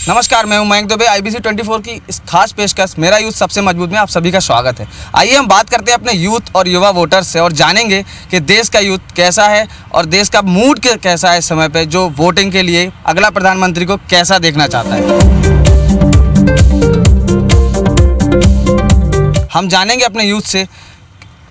नमस्कार, मैं हूं मयंक दुबे। IBC 24 की इस खास पेशकश मेरा यूथ सबसे मजबूत में आप सभी का स्वागत है। आइए हम बात करते हैं अपने यूथ और युवा वोटर्स से और जानेंगे कि देश का यूथ कैसा है और देश का मूड कैसा है इस समय पे, जो वोटिंग के लिए अगला प्रधानमंत्री को कैसा देखना चाहता है। हम जानेंगे अपने यूथ से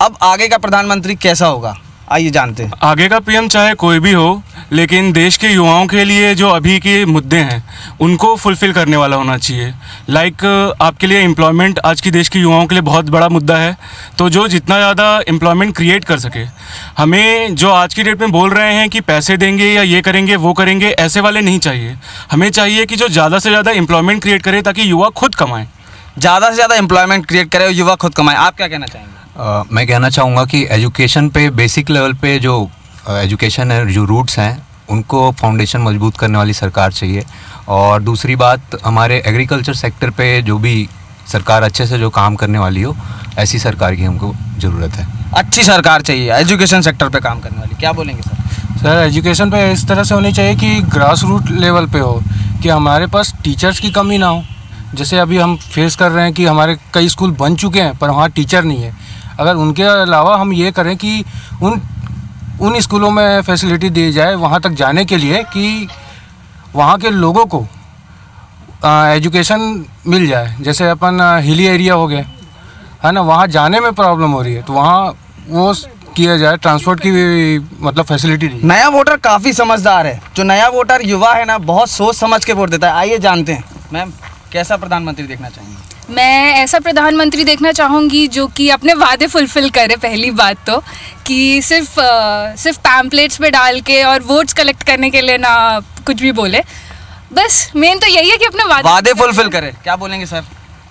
अब आगे का प्रधानमंत्री कैसा होगा। आइए जानते हैं। आगे का पीएम चाहे कोई भी हो, लेकिन देश के युवाओं के लिए जो अभी के मुद्दे हैं उनको फुलफ़िल करने वाला होना चाहिए। लाइक आपके लिए एम्प्लॉयमेंट आज की देश के युवाओं के लिए बहुत बड़ा मुद्दा है, तो जो जितना ज़्यादा एम्प्लॉयमेंट क्रिएट कर सके। हमें जो आज की डेट में बोल रहे हैं कि पैसे देंगे या ये करेंगे वो करेंगे, ऐसे वाले नहीं चाहिए। हमें चाहिए कि जो ज़्यादा से ज़्यादा एम्प्लॉयमेंट क्रिएट करे ताकि युवा खुद कमाएँ। ज़्यादा से ज़्यादा एम्प्लॉयमेंट क्रिएट करे और युवा खुद कमाए। आप क्या कहना चाहेंगे? मैं कहना चाहूँगा कि एजुकेशन पे, बेसिक लेवल पे जो एजुकेशन है, जो रूट्स हैं, उनको फाउंडेशन मजबूत करने वाली सरकार चाहिए। और दूसरी बात, हमारे एग्रीकल्चर सेक्टर पे जो भी सरकार अच्छे से जो काम करने वाली हो, ऐसी सरकार की हमको ज़रूरत है। अच्छी सरकार चाहिए एजुकेशन सेक्टर पे काम करने वाली। क्या बोलेंगे सर? सर, एजुकेशन पे इस तरह से होनी चाहिए कि ग्रास रूट लेवल पे हो, कि हमारे पास टीचर्स की कमी ना हो। जैसे अभी हम फेस कर रहे हैं कि हमारे कई स्कूल बन चुके हैं पर वहाँ टीचर नहीं है। अगर उनके अलावा हम ये करें कि उन स्कूलों में फैसिलिटी दी जाए वहाँ तक जाने के लिए कि वहाँ के लोगों को एजुकेशन मिल जाए। जैसे अपन हिली एरिया हो गया है ना, वहाँ जाने में प्रॉब्लम हो रही है, तो वहाँ वो किया जाए, ट्रांसपोर्ट की भी मतलब फैसिलिटी दी। नया वोटर काफ़ी समझदार है। जो नया वोटर युवा है ना, बहुत सोच समझ के वोट देता है। आइए जानते हैं। मैम, कैसा प्रधानमंत्री देखना चाहेंगे? मैं ऐसा प्रधानमंत्री देखना चाहूँगी जो कि अपने वादे फुलफ़िल करे। पहली बात तो कि सिर्फ पैम्पलेट्स पे डाल के और वोट्स कलेक्ट करने के लिए ना कुछ भी बोले। बस मेन तो यही है कि अपने वादे फुलफ़िल करे। क्या बोलेंगे सर?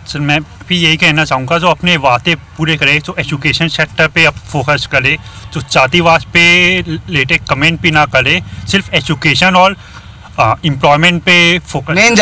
सर, मैं भी यही कहना चाहूँगा, जो अपने वादे पूरे करे, जो एजुकेशन सेक्टर पे अब फोकस करे, जो जातिवाद पे रिलेटेड कमेंट भी ना करे, सिर्फ एजुकेशन और एम्प्लॉयमेंट पे फोकस। मेन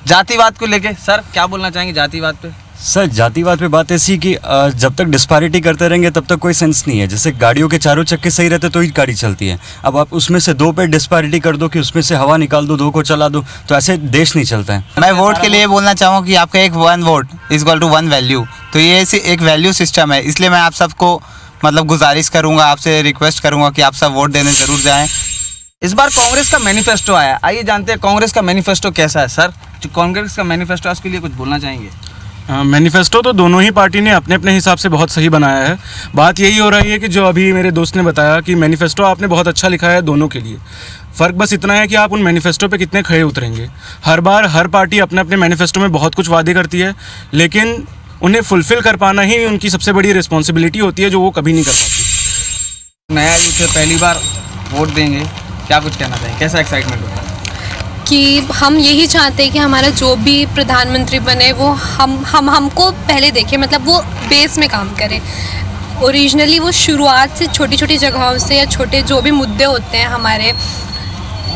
जातिवाद को लेके सर क्या बोलना चाहेंगे जातिवाद पे? सर, जातिवाद पे बात ऐसी कि जब तक डिस्पैरिटी करते रहेंगे तब तक कोई सेंस नहीं है। जैसे गाड़ियों के चारों चक्के सही रहते तो ही गाड़ी चलती है। अब आप उसमें से दो पे डिस्पैरिटी कर दो कि उसमें से हवा निकाल दो, दो को चला दो, तो ऐसे देश नहीं चलता है। मैं वोट के लिए बोलना चाहूँगा कि आपका एक 1 vote is equal to 1 value. तो ये एक वैल्यू सिस्टम है, इसलिए मैं आप सबको मतलब गुजारिश करूँगा, आपसे रिक्वेस्ट करूँगा कि आप सब वोट देने ज़रूर जाएँ। इस बार कांग्रेस का मैनिफेस्टो आया। आइए जानते हैं कांग्रेस का मैनिफेस्टो कैसा है। सर, जो कांग्रेस का मैनिफेस्टो है उसके लिए कुछ बोलना चाहेंगे? मैनिफेस्टो तो दोनों ही पार्टी ने अपने अपने हिसाब से बहुत सही बनाया है। बात यही हो रही है कि जो अभी मेरे दोस्त ने बताया कि मैनिफेस्टो आपने बहुत अच्छा लिखा है दोनों के लिए। फ़र्क बस इतना है कि आप उन मैनिफेस्टो पे कितने खड़े उतरेंगे। हर बार हर पार्टी अपने अपने मैनिफेस्टो में बहुत कुछ वादे करती है, लेकिन उन्हें फुलफ़िल कर पाना ही उनकी सबसे बड़ी रिस्पॉन्सिबिलिटी होती है, जो वो कभी नहीं कर पाती। नया यूथ है, पहली बार वोट देंगे, क्या कुछ कहना चाहिए? कैसा एक्साइटमेंट होता है? कि हम यही चाहते हैं कि हमारा जो भी प्रधानमंत्री बने वो हमको पहले देखे, मतलब वो बेस में काम करे। ओरिजिनली वो शुरुआत से छोटी छोटी जगहों से या छोटे जो भी मुद्दे होते हैं हमारे,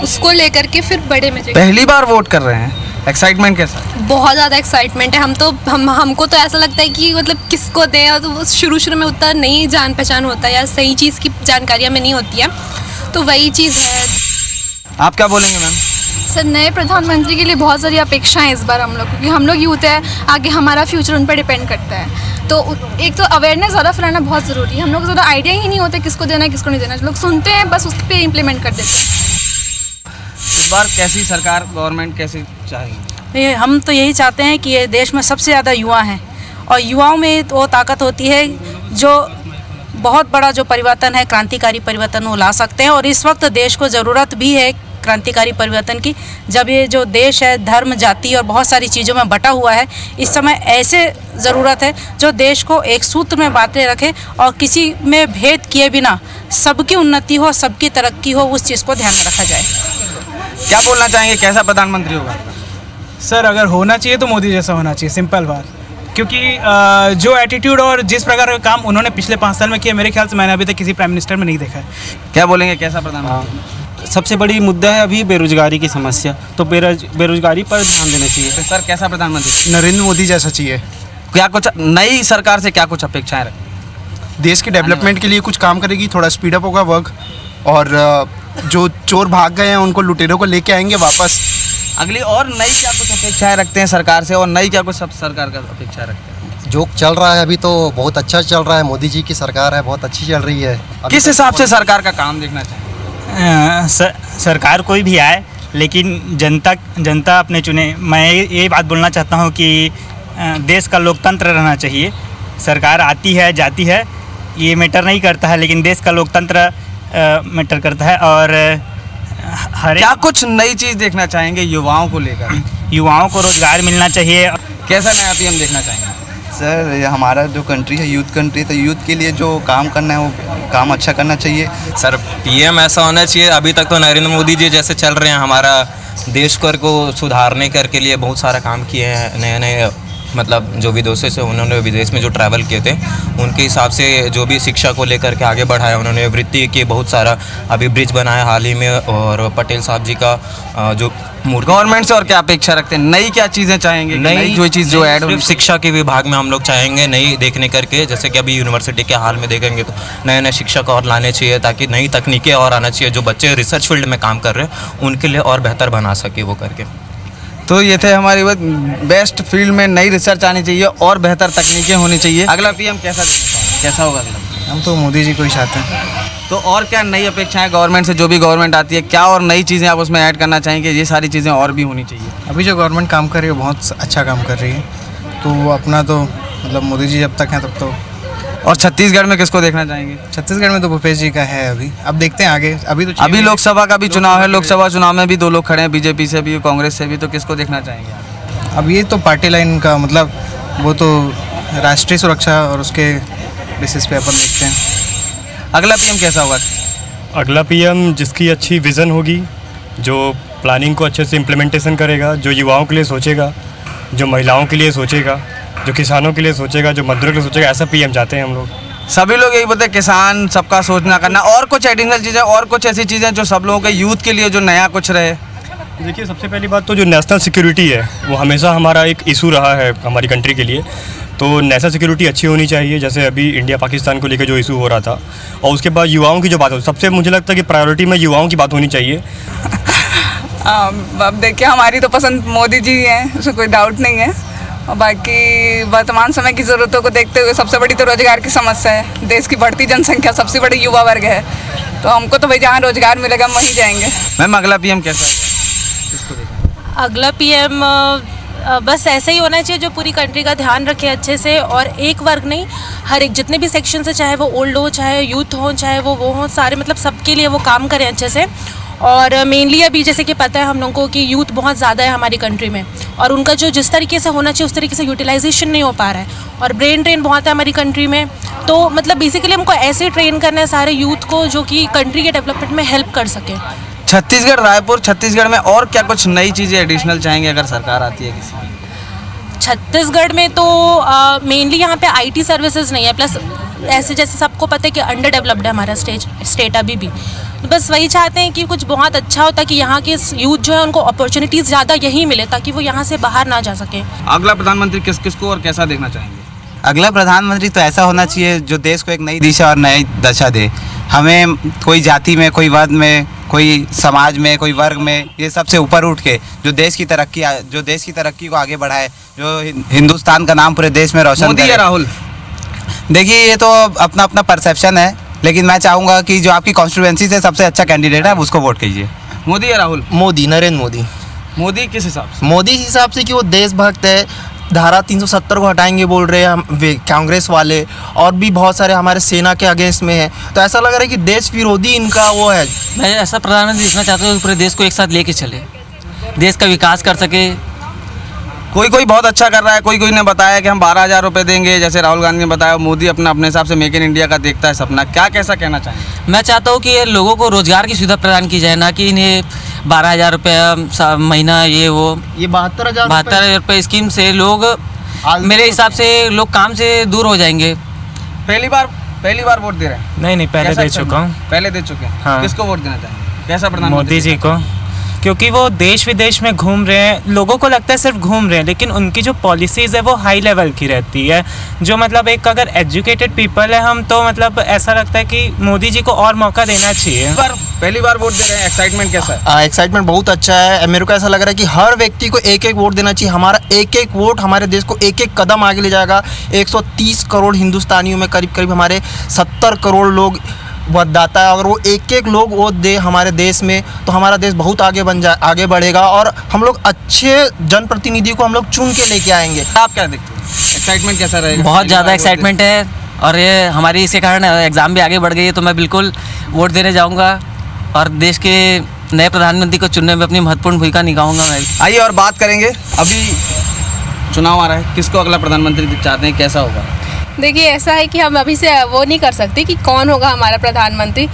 उसको लेकर के फिर बड़े में। पहली बार वोट कर रहे हैं, एक्साइटमेंट कैसा है? बहुत ज़्यादा एक्साइटमेंट है। हमको तो ऐसा लगता है कि मतलब किसको दें, और तो शुरू में उतना नहीं जान पहचान होता है या सही चीज़ की जानकारी हमें नहीं होती है, तो वही चीज़ है। आप क्या बोलेंगे मैम? सर, नए प्रधानमंत्री के लिए बहुत सारी अपेक्षाएं इस बार हम लोग, क्योंकि हम लोग यूथ है, आगे हमारा फ्यूचर उन पर डिपेंड करता है। तो एक तो अवेयरनेस ज़्यादा फैलाना बहुत ज़रूरी है। हम लोग को ज़्यादा आइडिया ही नहीं होता किसको देना है किसको नहीं देना। लोग सुनते हैं बस, उस पर इम्प्लीमेंट कर देते हैं। इस बार कैसी सरकार, गवर्नमेंट कैसी चाहिए? हम तो यही चाहते हैं कि ये देश में सबसे ज़्यादा युवा हैं, और युवाओं में वो ताकत होती है जो बहुत बड़ा जो परिवर्तन है, क्रांतिकारी परिवर्तन वो ला सकते हैं। और इस वक्त देश को ज़रूरत भी है क्रांतिकारी परिवर्तन की, जब ये जो देश है धर्म, जाति और बहुत सारी चीज़ों में बटा हुआ है। इस समय ऐसे ज़रूरत है जो देश को एक सूत्र में बांधे रखे और किसी में भेद किए बिना सबकी उन्नति हो, सबकी तरक्की हो, उस चीज़ को ध्यान में रखा जाए। क्या बोलना चाहेंगे, कैसा प्रधानमंत्री होगा? सर, अगर होना चाहिए तो मोदी जैसा होना चाहिए, सिंपल बात। क्योंकि जो एटीट्यूड और जिस प्रकार का काम उन्होंने पिछले 5 साल में किया, मेरे ख्याल से मैंने अभी तक किसी प्राइम मिनिस्टर में नहीं देखा है। क्या बोलेंगे, कैसा प्रधानमंत्री? सबसे बड़ी मुद्दा है अभी बेरोजगारी की समस्या, तो बेरोजगारी पर ध्यान देना चाहिए। तो सर, कैसा प्रधानमंत्री? नरेंद्र मोदी जैसा चाहिए। क्या कुछ नई सरकार से क्या कुछ अपेक्षाएं रखें? देश के डेवलपमेंट के लिए कुछ काम करेगी, थोड़ा स्पीड अप होगा वर्क, और जो चोर भाग गए हैं उनको, लुटेरों को लेके आएंगे वापस, अगली और नई क्या कुछ अपेक्षाएं रखते हैं सरकार से, और नई क्या कुछ सब सरकार का अपेक्षा रखते हैं? जो चल रहा है अभी तो बहुत अच्छा चल रहा है, मोदी जी की सरकार है, बहुत अच्छी चल रही है। किस हिसाब से सरकार का काम देखना चाहिए? सरकार कोई भी आए लेकिन जनता अपने चुने। मैं ये बात बोलना चाहता हूँ कि देश का लोकतंत्र रहना चाहिए। सरकार आती है जाती है ये मैटर नहीं करता है, लेकिन देश का लोकतंत्र मैटर करता है। और क्या कुछ नई चीज़ देखना चाहेंगे युवाओं को लेकर? युवाओं को रोजगार मिलना चाहिए। कैसा नया पीएम देखना चाहेंगे? सर ये हमारा जो कंट्री है यूथ कंट्री, तो यूथ के लिए जो काम करना है वो काम अच्छा करना चाहिए। सर पीएम ऐसा होना चाहिए। अभी तक तो नरेंद्र मोदी जी जैसे चल रहे हैं, हमारा देश को सुधारने के लिए बहुत सारा काम किए हैं। नए नए मतलब जो विदेशों से उन्होंने विदेश में जो ट्रैवल किए थे उनके हिसाब से जो भी शिक्षा को लेकर के आगे बढ़ाया उन्होंने। वृत्ति की बहुत सारा अभी ब्रिज बनाया हाल ही में, और पटेल साहब जी का जो गवर्नमेंट से और क्या अपेक्षा रखते हैं? नई क्या चीज़ें चाहेंगे? नई जो चीज़ जो ऐड शिक्षा के विभाग में हम लोग चाहेंगे नई देखने करके, जैसे कि अभी यूनिवर्सिटी के हाल में देखेंगे तो नए नए शिक्षक और लाने चाहिए, ताकि नई तकनीकें और आना चाहिए। जो बच्चे रिसर्च फील्ड में काम कर रहे हैं उनके लिए और बेहतर बना सके वो करके। तो ये थे हमारी बात, बेस्ट फील्ड में नई रिसर्च आनी चाहिए और बेहतर तकनीकें होनी चाहिए। अगला पीएम कैसा कैसा होगा अगला? हम तो मोदी जी को ही चाहते हैं। तो और क्या नई अपेक्षाएं गवर्नमेंट से, जो भी गवर्नमेंट आती है, क्या और नई चीज़ें आप उसमें ऐड करना चाहेंगे? ये सारी चीज़ें और भी होनी चाहिए। अभी जो गवर्नमेंट काम कर रही है बहुत अच्छा काम कर रही है, तो अपना तो मतलब मोदी जी जब तक हैं तब तो। और छत्तीसगढ़ में किसको देखना चाहेंगे? छत्तीसगढ़ में तो भूपेश जी का है अभी, अब देखते हैं आगे। अभी लोकसभा का भी चुनाव है, लोकसभा चुनाव में भी 2 लोग खड़े हैं, बीजेपी से भी कांग्रेस से भी, तो किसको देखना चाहेंगे? अब ये तो पार्टी लाइन का मतलब वो तो राष्ट्रीय सुरक्षा और उसके बेसिस पे अपन देखते हैं। अगला पीएम कैसा होगा? अगला पीएम जिसकी अच्छी विज़न होगी, जो प्लानिंग को अच्छे से इम्प्लीमेंटेशन करेगा, जो युवाओं के लिए सोचेगा, जो महिलाओं के लिए सोचेगा, जो किसानों के लिए सोचेगा, जो मजदूरों के लिए सोचेगा, ऐसा पीएम चाहते हैं हम लोग। सभी लोग यही बोलते हैं किसान सबका सोचना करना, और कुछ एडिशनल चीज़ें और कुछ ऐसी चीज़ें जो सब लोगों के यूथ के लिए जो नया कुछ रहे। देखिए सबसे पहली बात तो जो नेशनल सिक्योरिटी है वो हमेशा हमारा एक इशू रहा है हमारी कंट्री के लिए। तो नेशनल सिक्योरिटी अच्छी होनी चाहिए, जैसे अभी इंडिया पाकिस्तान को लेकर जो इशू हो रहा था। और उसके बाद युवाओं की जो बात हो, सबसे मुझे लगता है कि प्रायोरिटी में युवाओं की बात होनी चाहिए। अब देखिए हमारी तो पसंद मोदी जी हैं, उसमें कोई डाउट नहीं है। और बाकी वर्तमान समय की ज़रूरतों को देखते हुए सबसे बड़ी तो रोज़गार की समस्या है। देश की बढ़ती जनसंख्या, सबसे बड़ी युवा वर्ग है, तो हमको तो भाई जहाँ रोज़गार मिलेगा हम वहीं जाएंगे। मैम अगला पीएम कैसा है? अगला पीएम बस ऐसा ही होना चाहिए जो पूरी कंट्री का ध्यान रखे अच्छे से, और एक वर्ग नहीं, हर एक जितने भी सेक्शन से, चाहे वो ओल्ड हो, चाहे यूथ हो, चाहे वो हो, सारे मतलब सबके लिए वो काम करें अच्छे से। और मेनली अभी जैसे कि पता है हम लोगों को कि यूथ बहुत ज़्यादा है हमारी कंट्री में, और उनका जो जिस तरीके से होना चाहिए उस तरीके से यूटिलाइजेशन नहीं हो पा रहा है, और ब्रेन ड्रेन बहुत है हमारी कंट्री में। तो मतलब बेसिकली हमको ऐसे ट्रेन करना है सारे यूथ को जो कि कंट्री के डेवलपमेंट में हेल्प कर सके। छत्तीसगढ़, रायपुर, छत्तीसगढ़ में और क्या कुछ नई चीज़ें एडिशनल चाहेंगे अगर सरकार आती है किसी की? छत्तीसगढ़ में तो मेनली यहाँ पे आईटी सर्विसेज नहीं है, प्लस ऐसे जैसे सबको पता है कि अंडर डेवलप्ड है हमारा स्टेट अभी भी। तो बस वही चाहते हैं कि कुछ बहुत अच्छा होता कि यहाँ के यूथ जो है उनको अपॉर्चुनिटीज़ ज़्यादा यहीं मिले, ताकि वो यहाँ से बाहर ना जा सके। अगला प्रधानमंत्री किसको और कैसा देखना चाहेंगे? अगला प्रधानमंत्री तो ऐसा होना चाहिए जो देश को एक नई दिशा और नई दशा दे। हमें कोई जाति में, कोई वर्ग में, कोई समाज में, कोई वर्ग में, ये सबसे ऊपर उठ के जो देश की तरक्की को आगे बढ़ाए, जो हिंदुस्तान का नाम पूरे देश में रोशन करे। मोदी या राहुल? देखिए ये तो अपना अपना परसेप्शन है, लेकिन मैं चाहूँगा कि जो आपकी कॉन्स्टिट्यूएंसी से सबसे अच्छा कैंडिडेट है आप उसको वोट कीजिए। मोदी या राहुल? मोदी, नरेंद्र मोदी। मोदी किस हिसाब से? मोदी इस हिसाब से कि वो देशभक्त है। धारा 370 को हटाएंगे बोल रहे हैं कांग्रेस वाले, और भी बहुत सारे हमारे सेना के अगेंस्ट में है। तो ऐसा लग रहा है कि देश विरोधी इनका वो है। मैं ऐसा प्रधानमंत्री देखना चाहता हूँ पूरे देश को एक साथ लेके चले, देश का विकास कर सके। कोई बहुत अच्छा कर रहा है, कोई ने बताया कि हम 12,000 रुपये देंगे, जैसे राहुल गांधी ने बताया। मोदी अपने हिसाब से मेक इन इंडिया का देखता है सपना। क्या कैसा कहना चाहेंगे? मैं चाहता हूँ कि लोगों को रोजगार की सुविधा प्रदान की जाए, ना कि इन्हें 12,000 रुपये महीना ये 72,000 रुपये स्कीम से लोग, मेरे हिसाब से लोग काम से दूर हो जाएंगे। पहली बार वोट दे रहे हैं? नहीं, पहले दे चुका हूँ। पहले दे चुके हैं? हाँ। किसको वोट देना चाहेंगे? कैसा प्रधानमंत्री? मोदी जी को। क्योंकि वो देश विदेश में घूम रहे हैं, लोगों को लगता है सिर्फ घूम रहे हैं, लेकिन उनकी जो पॉलिसीज़ है वो हाई लेवल की रहती है। जो मतलब एक अगर एजुकेटेड पीपल है हम, तो मतलब ऐसा लगता है कि मोदी जी को और मौका देना चाहिए। पहली बार वोट दे रहे हैं, एक्साइटमेंट कैसा है? एक्साइटमेंट बहुत अच्छा है। मेरे को ऐसा लग रहा है कि हर व्यक्ति को एक एक वोट देना चाहिए। हमारा एक एक वोट हमारे देश को एक एक कदम आगे ले जाएगा। 130 करोड़ हिंदुस्तानियों में करीब करीब हमारे 70 करोड़ लोग मतदाता है। अगर वो एक एक लोग वोट दे हमारे देश में, तो हमारा देश बहुत आगे बढ़ेगा और हम लोग अच्छे जनप्रतिनिधि को हम लोग चुन के लेके आएंगे। आप क्या देखते हैं, एक्साइटमेंट कैसा रहेगा? बहुत ज़्यादा एक्साइटमेंट है, और ये हमारी इसके कारण एग्ज़ाम भी आगे बढ़ गई है, तो मैं बिल्कुल वोट देने जाऊँगा और देश के नए प्रधानमंत्री को चुनने में अपनी महत्वपूर्ण भूमिका निभाऊंगा मैं। आइए और बात करेंगे, अभी चुनाव आ रहा है, किसको अगला प्रधानमंत्री चाहते हैं, कैसा होगा? देखिए, ऐसा है कि हम अभी से वो नहीं कर सकते कि कौन होगा हमारा प्रधानमंत्री,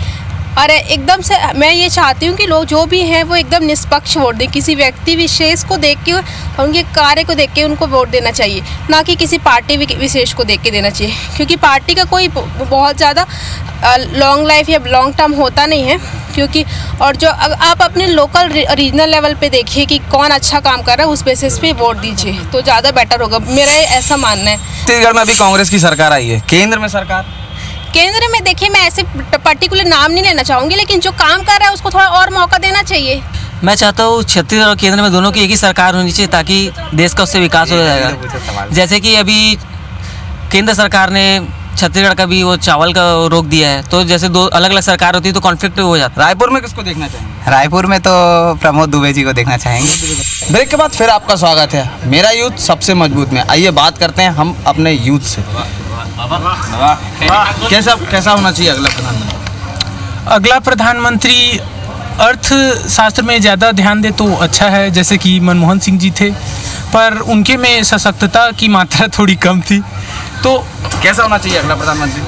और एकदम से मैं ये चाहती हूँ कि लोग जो भी हैं वो एकदम निष्पक्ष वोट दें। किसी व्यक्ति विशेष को देख के और उनके कार्य को देख के उनको वोट देना चाहिए, ना कि किसी पार्टी विशेष को देख के देना चाहिए, क्योंकि पार्टी का कोई बहुत ज़्यादा लॉन्ग लाइफ या लॉन्ग टर्म होता नहीं है। क्योंकि और जो आप अपने लोकल रीजनल लेवल पे देखिए कि कौन अच्छा काम कर रहा है, उस बेसिस पे वोट दीजिए तो ज़्यादा बेटर होगा, मेरा ऐसा मानना है। छत्तीसगढ़ में अभी कांग्रेस की सरकार आई है, केंद्र में सरकार, केंद्र में देखिए मैं ऐसे पर्टिकुलर नाम नहीं लेना चाहूँगी, लेकिन जो काम कर रहा है उसको थोड़ा और मौका देना चाहिए। मैं चाहता हूँ छत्तीसगढ़ और केंद्र में दोनों की एक ही सरकार होनी चाहिए, ताकि देश का उससे विकास हो जाएगा। जैसे कि अभी केंद्र सरकार ने छत्तीसगढ़ का भी वो चावल का रोक दिया है, तो जैसे दो अलग अलग सरकार होती है तो कॉन्फ्लिक्ट हो जाता है। रायपुर में किसको देखना चाहेंगे? रायपुर में तो प्रमोद दुबे जी को देखना चाहेंगे। ब्रेक के बाद फिर आपका स्वागत है मेरा यूथ सबसे मजबूत में। आइए बात करते हैं हम अपने यूथ से। कैसा होना चाहिए अगला प्रधानमंत्री? अगला प्रधानमंत्री अर्थशास्त्र में ज़्यादा ध्यान दे तो अच्छा है, जैसे कि मनमोहन सिंह जी थे, पर उनके में सशक्तता की मात्रा थोड़ी कम थी। तो कैसा होना चाहिए अगला प्रधानमंत्री?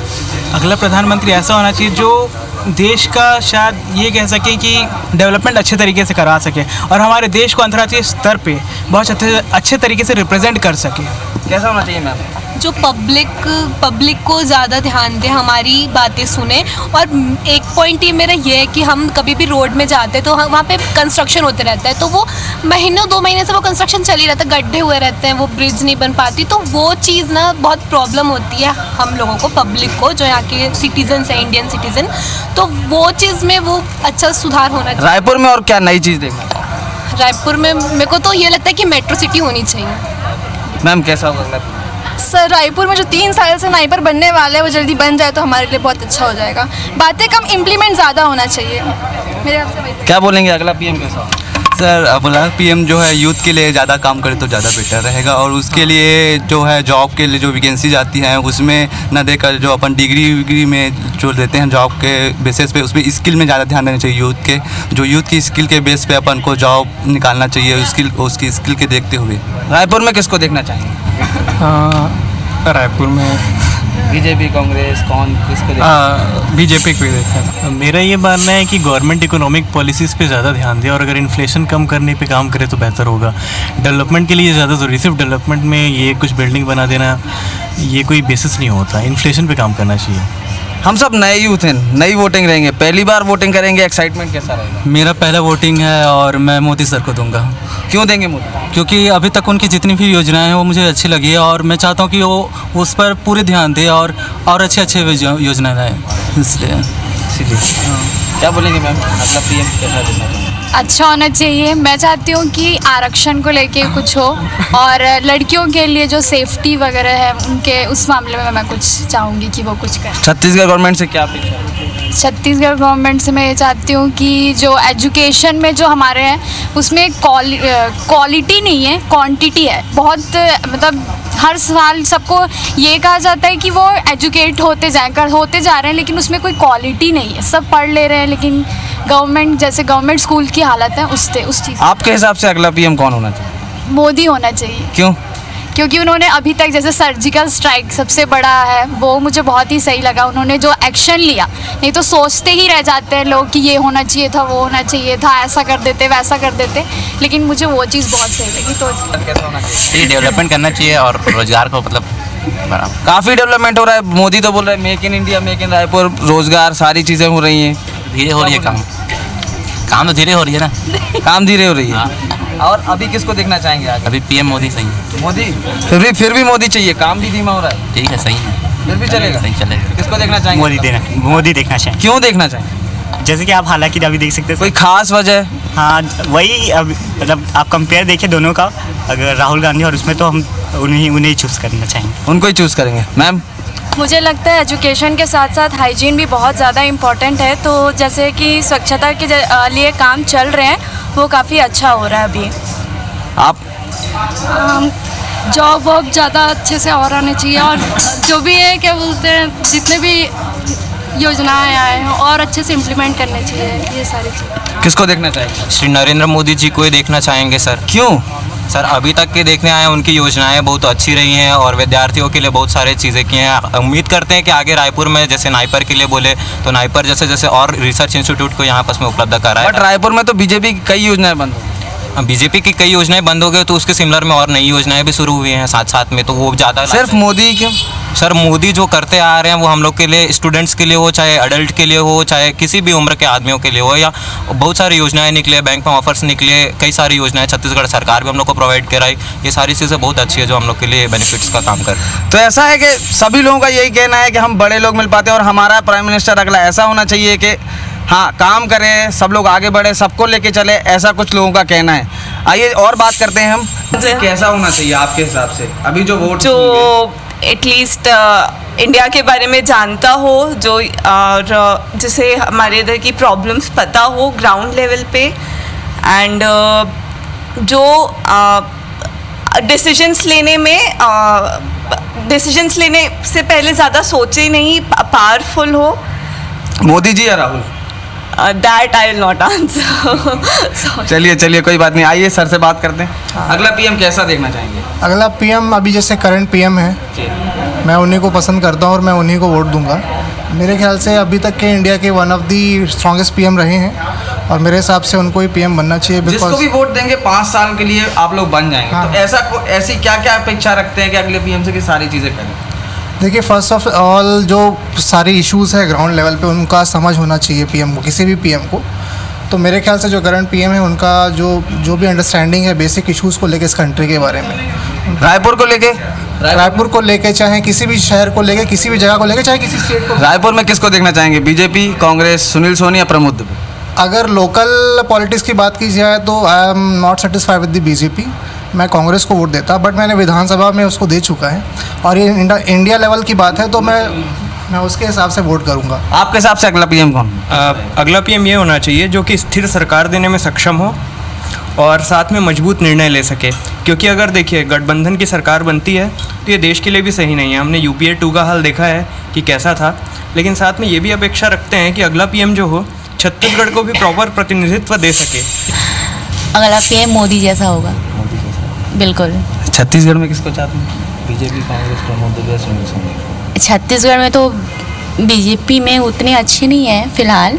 अगला प्रधानमंत्री ऐसा होना चाहिए जो देश का शायद ये कह सके कि डेवलपमेंट अच्छे तरीके से करा सके और हमारे देश को अंतर्राष्ट्रीय स्तर पे बहुत अच्छे तरीके से रिप्रेजेंट कर सके। कैसा होना चाहिए मैम? जो पब्लिक को ज़्यादा ध्यान दे, हमारी बातें सुने। और एक पॉइंट ये मेरा ये है कि हम कभी भी रोड में जाते हैं तो वहाँ पे कंस्ट्रक्शन होते रहता है, तो वो महीनों 2 महीने से वो कंस्ट्रक्शन चल ही रहता है, गड्ढे हुए रहते हैं, वो ब्रिज नहीं बन पाती, तो वो चीज़ ना बहुत प्रॉब्लम होती है हम लोगों को, पब्लिक को, जो यहाँ के सिटीजन्स हैं, इंडियन सिटीजन। तो वो चीज़ में वो अच्छा सुधार होना चाहिए। रायपुर में और क्या नई चीज़ देखना? रायपुर में मेरे को तो ये लगता है कि मेट्रो सिटी होनी चाहिए। मैम कैसा होगा? सर, रायपुर में जो 3 साल से नाइपर बनने वाला है वो जल्दी बन जाए तो हमारे लिए बहुत अच्छा हो जाएगा। बातें कम, इम्प्लीमेंट ज़्यादा होना चाहिए। मेरे आपसे क्या बोलेंगे, अगला पीएम कैसा होगा? सर, अगला पीएम जो है यूथ के लिए ज़्यादा काम करे तो ज़्यादा बेटर रहेगा, और उसके लिए जो है जॉब के लिए जो वैकेंसी आती हैं उसमें न देकर जो अपन डिग्री में जो देते हैं जॉब के बेसिस पे, उसमें स्किल में ज़्यादा ध्यान देना चाहिए यूथ के। जो यूथ की स्किल के बेस पे अपन को जॉब निकालना चाहिए, उसकी स्किल के देखते हुए। रायपुर में किसको देखना चाहिए? रायपुर में बीजेपी, कांग्रेस, कौन किसको? बीजेपी को देखा। मेरा ये मानना है कि गवर्नमेंट इकोनॉमिक पॉलिसीज़ पे ज़्यादा ध्यान दे और अगर इन्फ्लेशन कम करने पे काम करे तो बेहतर होगा। डेवलपमेंट के लिए ज़्यादा ज़रूरी, सिर्फ डेवलपमेंट में ये कुछ बिल्डिंग बना देना ये कोई बेसिस नहीं होता, इन्फ्लेशन पे काम करना चाहिए। हम सब नए यूथ हैं, नई वोटिंग रहेंगे, पहली बार वोटिंग करेंगे, एक्साइटमेंट कैसा रहेगा? मेरा पहला वोटिंग है और मैं मोदी सर को दूंगा। क्यों देंगे मोदी? क्योंकि अभी तक उनकी जितनी भी योजनाएं हैं वो मुझे अच्छी लगी है और मैं चाहता हूँ कि वो उस पर पूरे ध्यान दे और अच्छे योजनाएं लाएं, इसलिए। क्या बोलेंगे मैम, अगला पीएम कैसा देना? अच्छा होना चाहिए। मैं चाहती हूँ कि आरक्षण को लेके कुछ हो और लड़कियों के लिए जो सेफ्टी वगैरह है उनके उस मामले में मैं कुछ चाहूँगी कि वो कुछ करें। छत्तीसगढ़ गवर्नमेंट से क्या अपेक्षा है? छत्तीसगढ़ गवर्नमेंट से मैं ये चाहती हूँ कि जो एजुकेशन में जो हमारे हैं उसमें क्वालिटी नहीं है, क्वांटिटी है। बहुत मतलब हर साल सबको ये कहा जाता है कि वो एजुकेट होते जा रहे हैं, लेकिन उसमें कोई क्वालिटी नहीं है। सब पढ़ ले रहे हैं लेकिन गवर्नमेंट स्कूल की हालत है उस चीज़। आपके हिसाब से अगला पीएम कौन होना चाहिए? मोदी होना चाहिए। क्यों? क्योंकि उन्होंने अभी तक जैसे सर्जिकल स्ट्राइक सबसे बड़ा है, वो मुझे बहुत ही सही लगा। उन्होंने जो एक्शन लिया, नहीं तो सोचते ही रह जाते हैं लोग कि ये होना चाहिए था, वो होना चाहिए था, ऐसा कर देते वैसा कर देते, लेकिन मुझे वो चीज़ बहुत सही लगी। तो ये डेवलपमेंट करना चाहिए और रोजगार को मतलब काफ़ी डेवलपमेंट हो रहा है। मोदी तो बोल रहे हैं make in India, make in Raipur, रोजगार, सारी चीज़ें हो रही हैं, धीरे हो रही है काम। काम तो धीरे हो रही है ना। काम धीरे हो रही है। और अभी किसको देखना चाहेंगे आगे? अभी पीएम मोदी सही है। मोदी? फिर भी मोदी चाहिए, काम भी धीमा हो रहा है। ठीक है, सही है, फिर भी चलेगा? सही चलेगा। किसको देखना चाहेंगे? मोदी देखना चाहिए। क्यों देखना चाहेंगे? जैसे कि आप हालांकि अभी देख सकते हैं। कोई खास वजह? हाँ, वही अब मतलब आप कंपेयर देखिए दोनों का, अगर राहुल गांधी और उसमें, तो हम उन्हें चूज़ करना चाहेंगे। उनको ही चूज़ करेंगे। मैम? मुझे लगता है एजुकेशन के साथ साथ हाइजीन भी बहुत ज़्यादा इम्पॉर्टेंट है। तो जैसे कि स्वच्छता के लिए काम चल रहे हैं, वो काफ़ी अच्छा हो रहा है अभी। आप? जॉब वॉब ज़्यादा अच्छे से और आने चाहिए, और जो भी है क्या बोलते हैं, जितने भी योजनाएं आए हैं और अच्छे से इम्प्लीमेंट करने चाहिए ये सारी चीज़ें। किसको देखना चाहेंगे? श्री नरेंद्र मोदी जी को ही देखना चाहेंगे सर। क्यों? सर अभी तक के देखने आए उनकी योजनाएं बहुत अच्छी रही हैं और विद्यार्थियों के लिए बहुत सारी चीज़ें की हैं। उम्मीद करते हैं कि आगे रायपुर में जैसे नाइपर के लिए बोले तो नाइपर जैसे जैसे और रिसर्च इंस्टीट्यूट को यहाँ पास में उपलब्ध कराए। बट रायपुर में तो बीजेपी की कई योजनाएं बंद हो गई। बीजेपी की कई योजनाएं बंद हो गई तो उसके सिमिलर में और नई योजनाएं भी शुरू हुई हैं साथ साथ में, तो वो ज़्यादा सिर्फ मोदी क्यों? सर मोदी जो करते आ रहे हैं वो हम लोग के लिए, स्टूडेंट्स के लिए हो, चाहे अडल्ट के लिए हो, चाहे किसी भी उम्र के आदमियों के लिए हो, या बहुत सारी योजनाएं निकले, बैंक में ऑफर्स निकले, कई सारी योजनाएं छत्तीसगढ़ सरकार भी हम लोग को प्रोवाइड कराई। ये सारी चीज़ें बहुत अच्छी है जो हम लोग के लिए बेनिफिट्स का काम कर रही है। तो ऐसा है कि सभी लोगों का यही कहना है कि हम बड़े लोग मिल पाते हैं और हमारा प्राइम मिनिस्टर अगला ऐसा होना चाहिए कि हाँ काम करें, सब लोग आगे बढ़े, सबको लेके चले, ऐसा कुछ लोगों का कहना है। आइए और बात करते हैं हम, कैसा होना चाहिए आपके हिसाब से अभी जो वोट जो एटलीस्ट इंडिया के बारे में जानता हो, जो और जिसे हमारे इधर की प्रॉब्लम्स पता हो ग्राउंड लेवल पे, एंड जो डिसीजंस लेने से पहले ज़्यादा सोचे नहीं, पावरफुल हो। मोदी जी या Rahul? That I will not answer. चलिए कोई बात नहीं, आइए सर से बात करते हैं। अगला पीएम कैसा देखना चाहेंगे? अगला पीएम अभी जैसे करंट पीएम है, मैं उन्हीं को पसंद करता हूँ और मैं उन्हीं को वोट दूंगा। मेरे ख्याल से अभी तक के इंडिया के one of the strongest PM रहे हैं और मेरे हिसाब से उनको ही पीएम बनना चाहिए। जिसको भी वोट देंगे 5 साल के लिए आप लोग बन जाएंगे। हाँ। तो ऐसी क्या क्या अपेक्षा रखते हैं कि अगले पीएम से कि सारी चीज़ें करें? देखिए, फर्स्ट ऑफ ऑल जो सारे इश्यूज़ है ग्राउंड लेवल पे उनका समझ होना चाहिए पीएम को, किसी भी पीएम को। तो मेरे ख्याल से जो करंट पीएम है उनका जो भी अंडरस्टैंडिंग है बेसिक इश्यूज़ को लेके इस कंट्री के बारे में, रायपुर को लेके चाहे किसी भी शहर को लेके, किसी भी जगह को लेके, चाहे किसी स्टेट को। रायपुर में किसको देखना चाहेंगे? बीजेपी, कांग्रेस, सुनील सोनी या प्रमोद दुबे? अगर लोकल पॉलिटिक्स की बात की जाए तो I am not satisfied with the BJP. मैं कांग्रेस को वोट देता, बट मैंने विधानसभा में उसको दे चुका है और ये इंडिया लेवल की बात है तो मैं उसके हिसाब से वोट करूंगा। आपके हिसाब से अगला पीएम कौन? अगला पीएम ये होना चाहिए जो कि स्थिर सरकार देने में सक्षम हो और साथ में मजबूत निर्णय ले सके, क्योंकि अगर देखिए गठबंधन की सरकार बनती है तो ये देश के लिए भी सही नहीं है। हमने UPA 2 का हाल देखा है कि कैसा था, लेकिन साथ में ये भी अपेक्षा रखते हैं कि अगला पीएम जो हो छत्तीसगढ़ को भी प्रॉपर प्रतिनिधित्व दे सके। अगला पीएम मोदी जैसा होगा, बिल्कुल। छत्तीसगढ़ में किसको चाहते हैं? बीजेपी, कांग्रेस, प्रमोद दुबे, सुनील सोनी? छत्तीसगढ़ में तो बीजेपी में उतनी अच्छी नहीं है फिलहाल,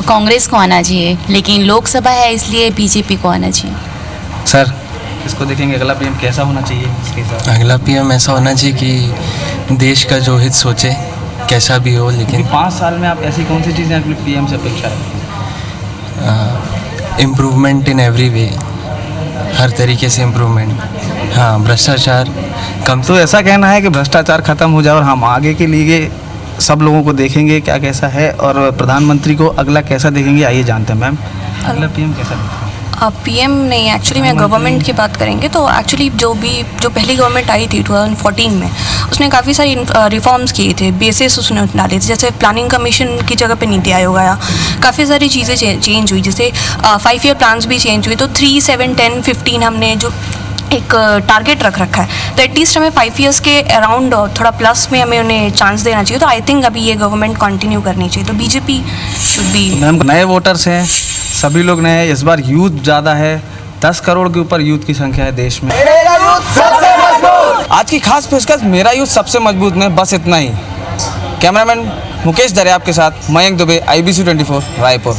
कांग्रेस को आना चाहिए, लेकिन लोकसभा है इसलिए बीजेपी को आना चाहिए। सर किसको देखेंगे? अगला पीएम कैसा होना चाहिए इसके हिसाब? अगला पीएम ऐसा होना चाहिए कि देश का जो हित सोचे, कैसा भी हो, लेकिन 5 साल में आप ऐसी कौन सी चीज़ें अपने पीएम से अपेक्षा रखते हैं? इम्प्रूवमेंट इन एवरी वे, हर तरीके से इम्प्रूवमेंट। हाँ, भ्रष्टाचार कम। तो ऐसा कहना है कि भ्रष्टाचार खत्म हो जाए और हम आगे के लिए सब लोगों को देखेंगे क्या कैसा है, और प्रधानमंत्री को अगला कैसा देखेंगे, आइए जानते हैं। मैम अगला पीएम कैसा देखेंगे? पीएम नहीं, एक्चुअली मैं गवर्नमेंट की बात करेंगे तो एक्चुअली जो पहली गवर्नमेंट आई थी 2014 में, उसने काफ़ी सारी रिफॉर्म्स किए थे, बेसिस उसने डाले थे। जैसे प्लानिंग कमीशन की जगह पे नीति आयोग आया, काफ़ी सारी चीज़ें चेंज हुई, जैसे 5 ईयर प्लान्स भी चेंज हुई। तो 3, 7, 10, 15 हमने जो एक टारगेट रख रखा है, तो एटलीस्ट हमें 5 ईयर्स के अराउंड थोड़ा प्लस में हमें उन्हें चांस देना चाहिए। तो आई थिंक अभी ये गवर्नमेंट कंटिन्यू करनी चाहिए। तो बीजेपी शुड बी। मैम नए वोटर्स हैं, सभी लोग नए हैं, इस बार यूथ ज़्यादा है, 10 करोड़ के ऊपर यूथ की संख्या है देश में। आज की खास पेशकश मेरा यूथ सबसे मजबूत में बस इतना ही। कैमरामैन मुकेश दरियाब के साथ मयंक दुबे, IBC 24 रायपुर।